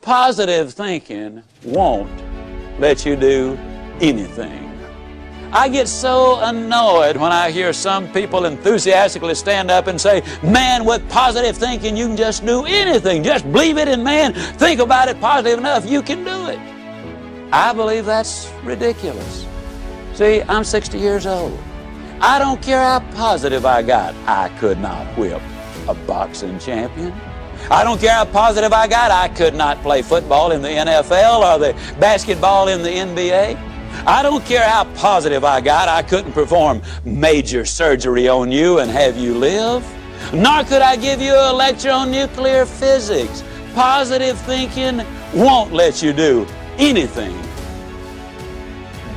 positive thinking won't let you do anything. I get so annoyed when I hear some people enthusiastically stand up and say, man, with positive thinking you can just do anything. Just believe it, and man, think about it positive enough, you can do it. I believe that's ridiculous. See, I'm 60 years old. I don't care how positive I got. I could not whip a boxing champion. I don't care how positive I got. I could not play football in the NFL or the basketball in the NBA. I don't care how positive I got. I couldn't perform major surgery on you and have you live. Nor could I give you a lecture on nuclear physics. Positive thinking won't let you do anything.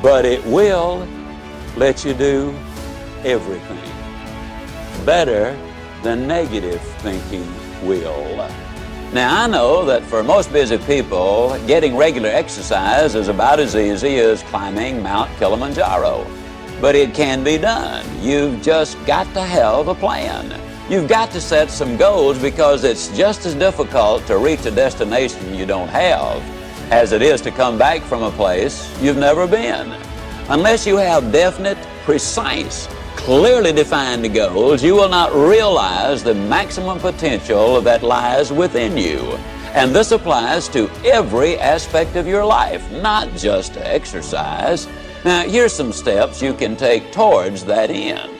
But it will let you do everything. Better than negative thinking will. Now, I know that for most busy people, getting regular exercise is about as easy as climbing Mount Kilimanjaro. But it can be done. You've just got to have a plan. You've got to set some goals, because it's just as difficult to reach a destination you don't have as it is to come back from a place you've never been. Unless you have definite, precise, clearly defined goals, you will not realize the maximum potential that lies within you. And this applies to every aspect of your life, not just to exercise. Now, here's some steps you can take towards that end.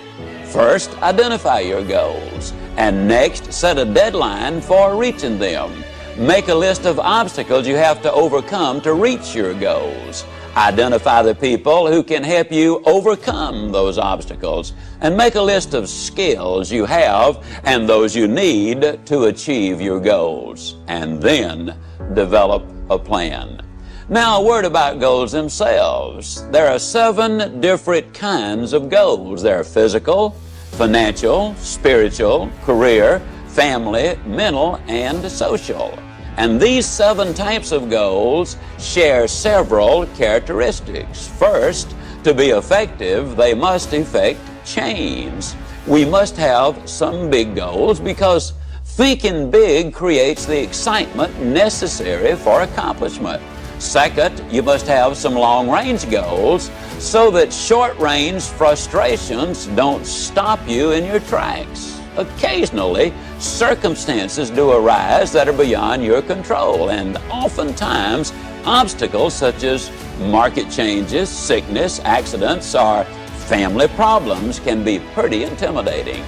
First, identify your goals. And next, set a deadline for reaching them. Make a list of obstacles you have to overcome to reach your goals. Identify the people who can help you overcome those obstacles, and make a list of skills you have and those you need to achieve your goals, and then develop a plan. Now, a word about goals themselves. There are 7 different kinds of goals. There are physical, financial, spiritual, career, family, mental, and social. And these 7 types of goals share several characteristics. First, to be effective, they must effect change. We must have some big goals, because thinking big creates the excitement necessary for accomplishment. Second, you must have some long-range goals so that short-range frustrations don't stop you in your tracks. Occasionally, circumstances do arise that are beyond your control, and oftentimes obstacles such as market changes, sickness, accidents, or family problems can be pretty intimidating.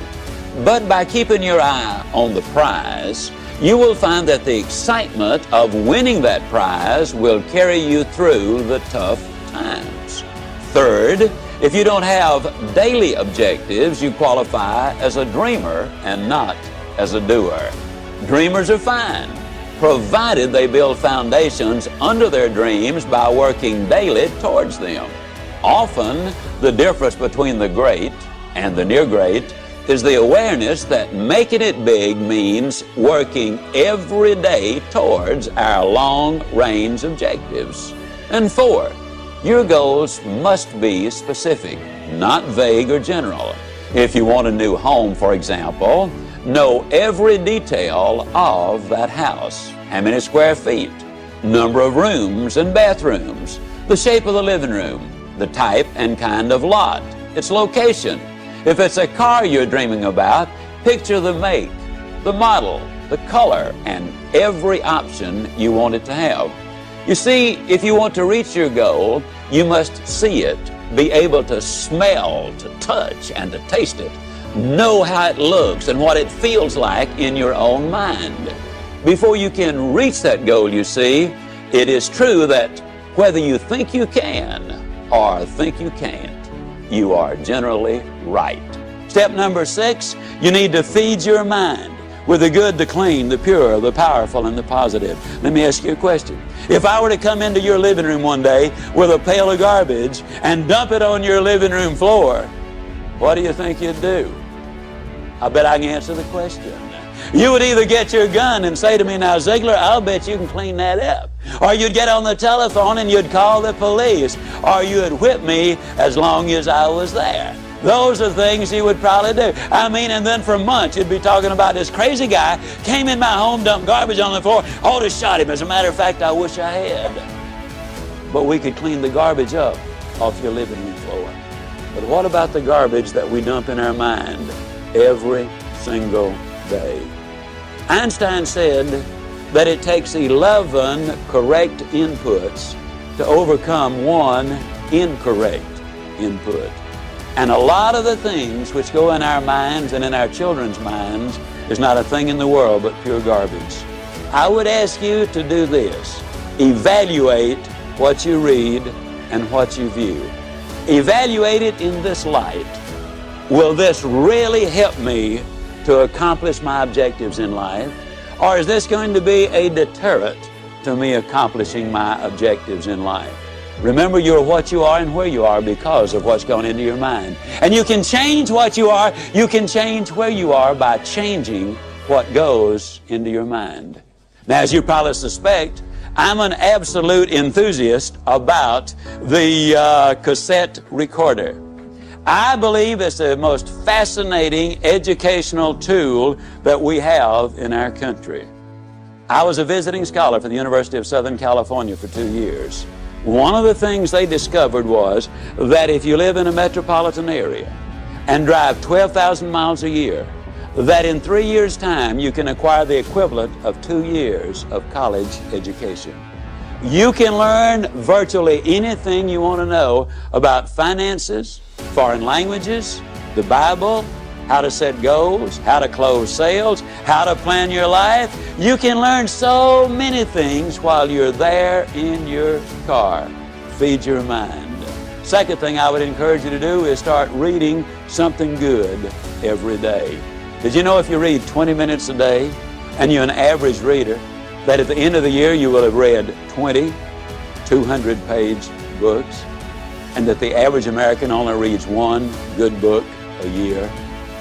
But by keeping your eye on the prize, you will find that the excitement of winning that prize will carry you through the tough times. Third, if you don't have daily objectives, you qualify as a dreamer and not as a doer. Dreamers are fine, provided they build foundations under their dreams by working daily towards them. Often, the difference between the great and the near great is the awareness that making it big means working every day towards our long-range objectives. And 4, your goals must be specific, not vague or general. If you want a new home, for example, know every detail of that house. How many square feet, number of rooms and bathrooms, the shape of the living room, the type and kind of lot, its location. If it's a car you're dreaming about, picture the make, the model, the color, and every option you want it to have. You see, if you want to reach your goal, you must see it, be able to smell, to touch, and to taste it. Know how it looks and what it feels like in your own mind. Before you can reach that goal, you see, it is true that whether you think you can or think you can't, you are generally right. Step number 6, you need to feed your mind with the good, the clean, the pure, the powerful, and the positive. Let me ask you a question. If I were to come into your living room one day with a pail of garbage and dump it on your living room floor, what do you think you'd do? I bet I can answer the question. You would either get your gun and say to me, now Ziglar, I'll bet you can clean that up. Or you'd get on the telephone and you'd call the police. Or you'd whip me as long as I was there. Those are things he would probably do. I mean, and then for months you'd be talking about this crazy guy came in my home, dumped garbage on the floor, ought to shot him. As a matter of fact, I wish I had. But we could clean the garbage up off your living room floor. But what about the garbage that we dump in our mind every single day? Einstein said that it takes 11 correct inputs to overcome one incorrect input. And a lot of the things which go in our minds and in our children's minds is not a thing in the world but pure garbage. I would ask you to do this. Evaluate what you read and what you view. Evaluate it in this light. Will this really help me to accomplish my objectives in life? Or is this going to be a deterrent to me accomplishing my objectives in life? Remember, you're what you are and where you are because of what's gone into your mind. And you can change what you are, you can change where you are by changing what goes into your mind. Now, as you probably suspect, I'm an absolute enthusiast about the cassette recorder. I believe it's the most fascinating educational tool that we have in our country. I was a visiting scholar for the University of Southern California for 2 years. One of the things they discovered was that if you live in a metropolitan area and drive 12,000 miles a year, that in 3 years' time you can acquire the equivalent of 2 years of college education. You can learn virtually anything you want to know about finances, foreign languages, the Bible, how to set goals, how to close sales, how to plan your life. You can learn so many things while you're there in your car. Feed your mind. Second thing I would encourage you to do is start reading something good every day. Did you know if you read 20 minutes a day and you're an average reader, that at the end of the year you will have read 20 200-page books, and that the average American only reads one good book a year?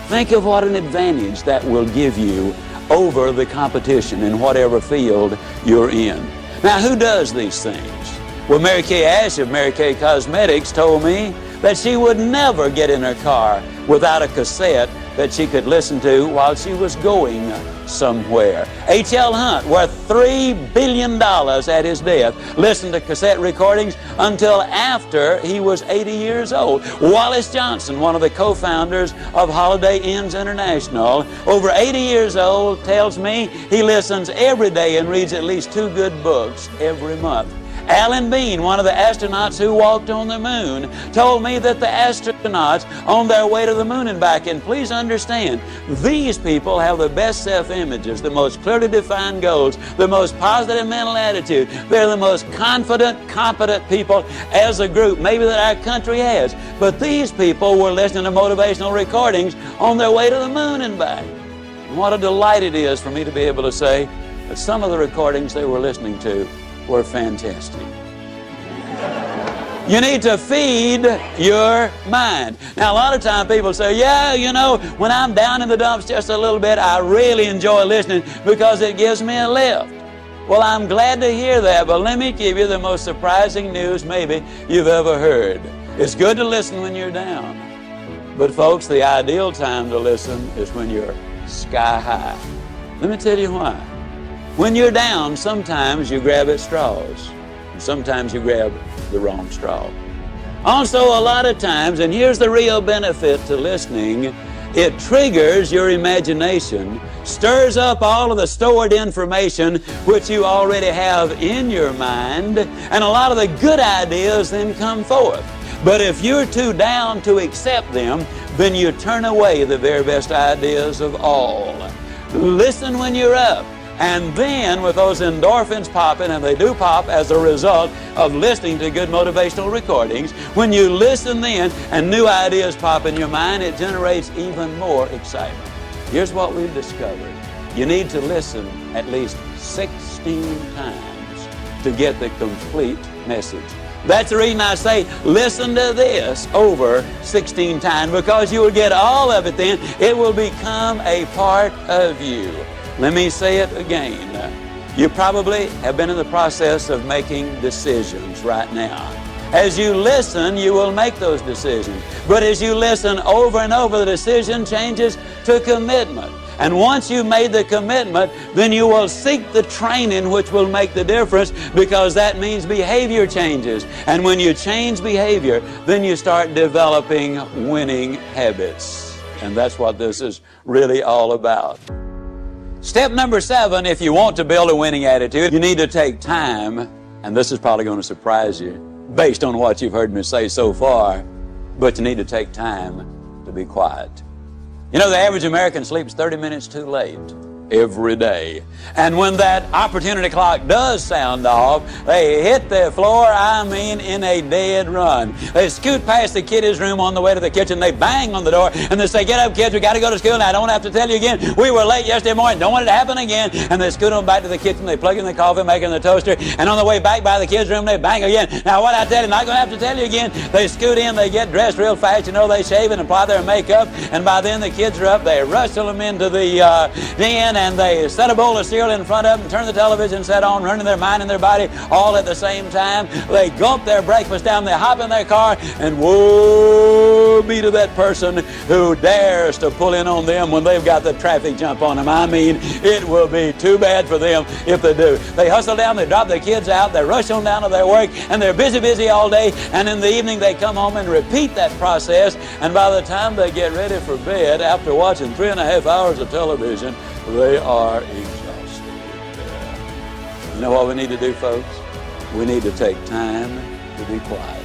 Think of what an advantage that will give you over the competition in whatever field you're in. Now, who does these things? Well, Mary Kay Ash of Mary Kay Cosmetics told me that she would never get in her car without a cassette that she could listen to while she was going somewhere. H.L. Hunt, worth $3 billion at his death, listened to cassette recordings until after he was 80 years old. Wallace Johnson, one of the co-founders of Holiday Inns International, over 80 years old, tells me he listens every day and reads at least 2 good books every month. Alan Bean, one of the astronauts who walked on the moon, told me that the astronauts on their way to the moon and back, and please understand, these people have the best self-images, the most clearly defined goals, the most positive mental attitude. They're the most confident, competent people as a group maybe that our country has. But these people were listening to motivational recordings on their way to the moon and back. And what a delight it is for me to be able to say that some of the recordings they were listening to were fantastic. You need to feed your mind. Now, a lot of times people say, yeah, you know, when I'm down in the dumps just a little bit, I really enjoy listening because it gives me a lift. Well, I'm glad to hear that, but let me give you the most surprising news maybe you've ever heard. It's good to listen when you're down. But folks, the ideal time to listen is when you're sky high. Let me tell you why. When you're down, sometimes you grab at straws, and sometimes you grab the wrong straw. Also, a lot of times, and here's the real benefit to listening, it triggers your imagination, stirs up all of the stored information which you already have in your mind, and a lot of the good ideas then come forth. But if you're too down to accept them, then you turn away the very best ideas of all. Listen when you're up. And then with those endorphins popping, and they do pop as a result of listening to good motivational recordings, when you listen then and new ideas pop in your mind, it generates even more excitement. Here's what we've discovered. You need to listen at least 16 times to get the complete message. That's the reason I say listen to this over 16 times, because you will get all of it then. It will become a part of you. Let me say it again. You probably have been in the process of making decisions right now. As you listen, you will make those decisions. But as you listen over and over, the decision changes to commitment. And once you've made the commitment, then you will seek the training which will make the difference, because that means behavior changes. And when you change behavior, then you start developing winning habits. And that's what this is really all about. Step number 7, if you want to build a winning attitude, you need to take time, and this is probably going to surprise you based on what you've heard me say so far, but you need to take time to be quiet. You know, the average American sleeps 30 minutes too late every day. And when that opportunity clock does sound off, they hit the floor, I mean, in a dead run. They scoot past the kiddies' room on the way to the kitchen, they bang on the door, and they say, "Get up, kids, we got to go to school." Now, I don't have to tell you again, we were late yesterday morning, don't want it to happen again. And they scoot on back to the kitchen, they plug in the coffee maker and the toaster, and on the way back by the kids' room, they bang again. Now, what I tell you, not going to have to tell you again. They scoot in, they get dressed real fast, you know, they shave and apply their makeup, and by then the kids are up, they rustle them into the den, and they set a bowl of cereal in front of them, turn the television set on, running their mind and their body all at the same time. They gulp their breakfast down, they hop in their car, and woe be to that person who dares to pull in on them when they've got the traffic jump on them. I mean, it will be too bad for them if they do. They hustle down, they drop their kids out, they rush on down to their work, and they're busy all day, and in the evening they come home and repeat that process, and by the time they get ready for bed, after watching 3.5 hours of television, they are exhausted. You know what we need to do, folks? We need to take time to be quiet.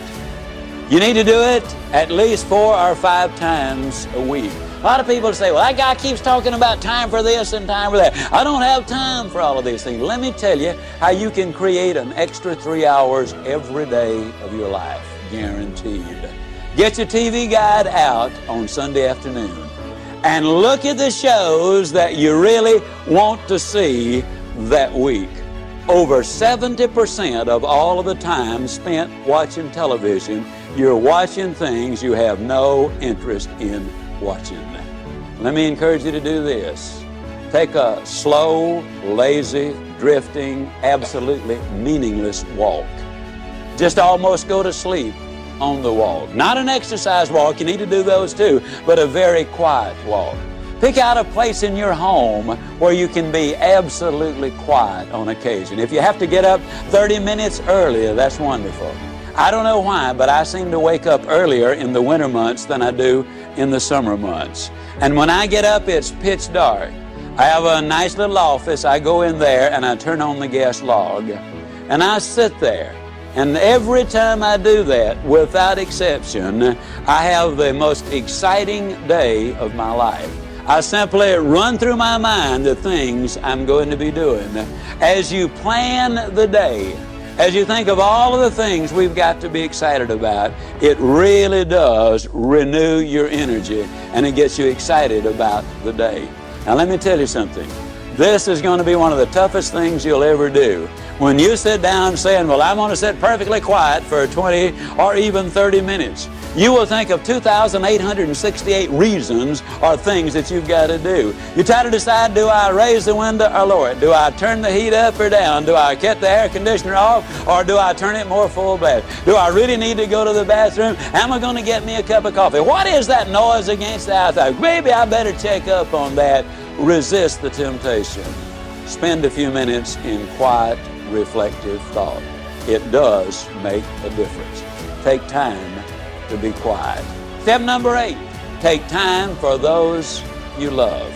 You need to do it at least 4 or 5 times a week. A lot of people say, "Well, that guy keeps talking about time for this and time for that. I don't have time for all of these things." Let me tell you how you can create an extra 3 hours every day of your life, guaranteed. Get your TV guide out on Sunday afternoon and look at the shows that you really want to see that week. Over 70% of all of the time spent watching television, you're watching things you have no interest in watching. Let me encourage you to do this. Take a slow, lazy, drifting, absolutely meaningless walk. Just almost go to sleep on the walk. Not an exercise walk, you need to do those too, but a very quiet walk. Pick out a place in your home where you can be absolutely quiet on occasion. If you have to get up 30 minutes earlier, that's wonderful. I don't know why, but I seem to wake up earlier in the winter months than I do in the summer months. And when I get up, it's pitch dark. I have a nice little office. I go in there and I turn on the gas log and I sit there. And every time I do that, without exception, I have the most exciting day of my life. I simply run through my mind the things I'm going to be doing. As you plan the day, as you think of all of the things we've got to be excited about, it really does renew your energy and it gets you excited about the day. Now let me tell you something. This is going to be one of the toughest things you'll ever do. When you sit down saying, "Well, I'm going to sit perfectly quiet for 20 or even 30 minutes, you will think of 2,868 reasons or things that you've got to do. You try to decide, do I raise the window or lower it? Do I turn the heat up or down? Do I cut the air conditioner off or do I turn it more full blast? Do I really need to go to the bathroom? Am I going to get me a cup of coffee? What is that noise against the outside? Maybe I better check up on that." Resist the temptation. Spend a few minutes in quiet, reflective thought. It does make a difference. Take time to be quiet. Step number 8, take time for those you love.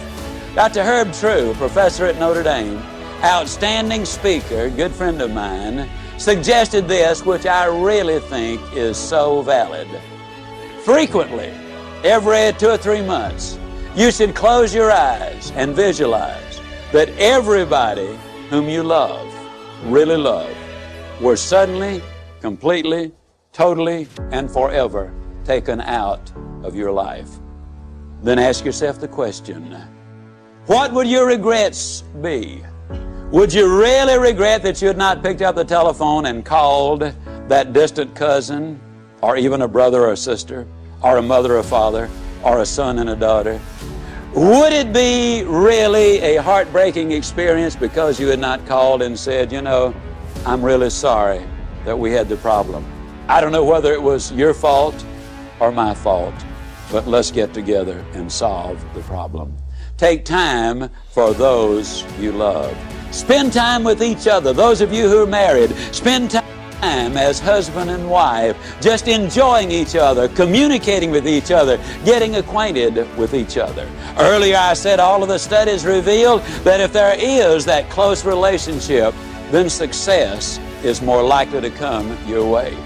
Dr. Herb True, professor at Notre Dame, outstanding speaker, good friend of mine, suggested this, which I really think is so valid. Frequently, every 2 or 3 months, you should close your eyes and visualize that everybody whom you love, really love, were suddenly, completely, totally, and forever taken out of your life. Then ask yourself the question, what would your regrets be? Would you really regret that you had not picked up the telephone and called that distant cousin, or even a brother or a sister, or a mother or father, or a son and a daughter? Would it be really a heartbreaking experience because you had not called and said, "You know, I'm really sorry that we had the problem. I don't know whether it was your fault or my fault, but let's get together and solve the problem. Take time for those you love. Spend time with each other. Those of you who are married, spend time as husband and wife, just enjoying each other, communicating with each other, getting acquainted with each other. Earlier I said all of the studies revealed that if there is that close relationship, then success is more likely to come your way.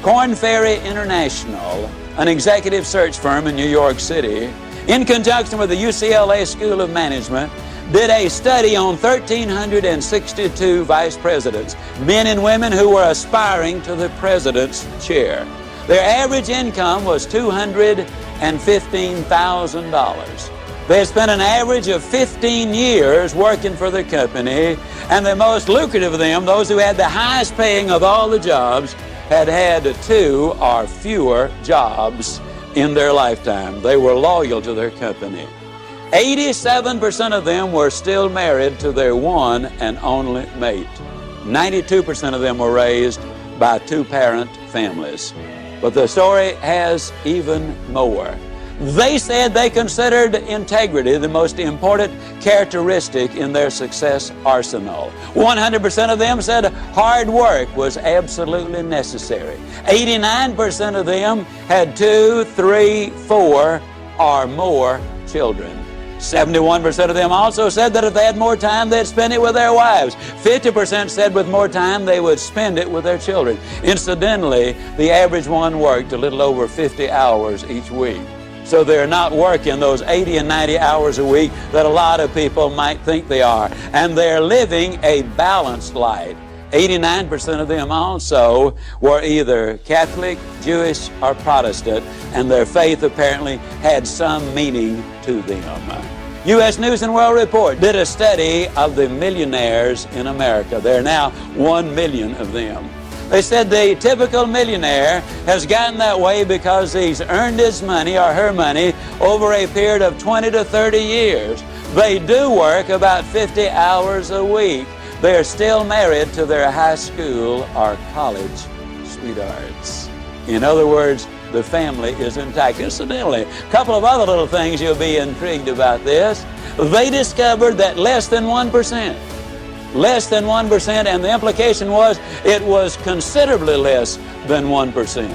Korn Ferry International, an executive search firm in New York City, in conjunction with the UCLA School of Management, did a study on 1,362 vice presidents, men and women who were aspiring to the president's chair. Their average income was $215,000. They had spent an average of 15 years working for the company, and the most lucrative of them, those who had the highest paying of all the jobs, had had 2 or fewer jobs in their lifetime. They were loyal to their company. 87% of them were still married to their one and only mate. 92% of them were raised by 2-parent families. But the story has even more. They said they considered integrity the most important characteristic in their success arsenal. 100% of them said hard work was absolutely necessary. 89% of them had 2, 3, 4, or more children. 71% of them also said that if they had more time, they'd spend it with their wives. 50% said with more time, they would spend it with their children. Incidentally, the average one worked a little over 50 hours each week. So they're not working those 80 and 90 hours a week that a lot of people might think they are. And they're living a balanced life. 89% of them also were either Catholic, Jewish, or Protestant, and their faith apparently had some meaning to them. U.S. News and World Report did a study of the millionaires in America. There are now 1 million of them. They said the typical millionaire has gotten that way because he's earned his money or her money over a period of 20 to 30 years. They do work about 50 hours a week. They're still married to their high school or college sweethearts. In other words, the family is intact. Incidentally, a couple of other little things you'll be intrigued about this. They discovered that less than 1%, and the implication was it was considerably less than 1%.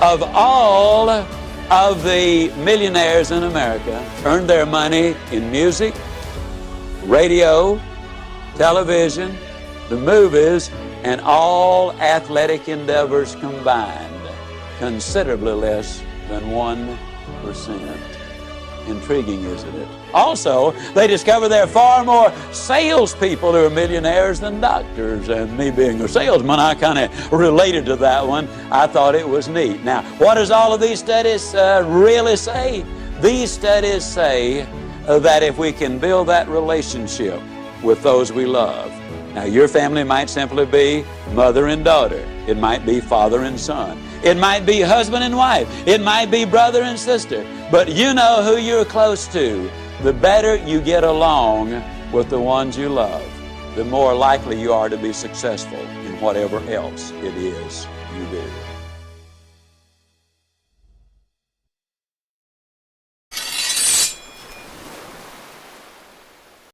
Of all of the millionaires in America earned their money in music, radio, television, the movies, and all athletic endeavors combined. Considerably less than 1%. Intriguing, isn't it? Also, they discovered there are far more salespeople who are millionaires than doctors. And me being a salesman, I kind of related to that one. I thought it was neat. Now, what does all of these studies really say? These studies say that if we can build that relationship with those we love. Now, your family might simply be mother and daughter. It might be father and son. It might be husband and wife. It might be brother and sister. But you know who you're close to. The better you get along with the ones you love, the more likely you are to be successful in whatever else it is you do.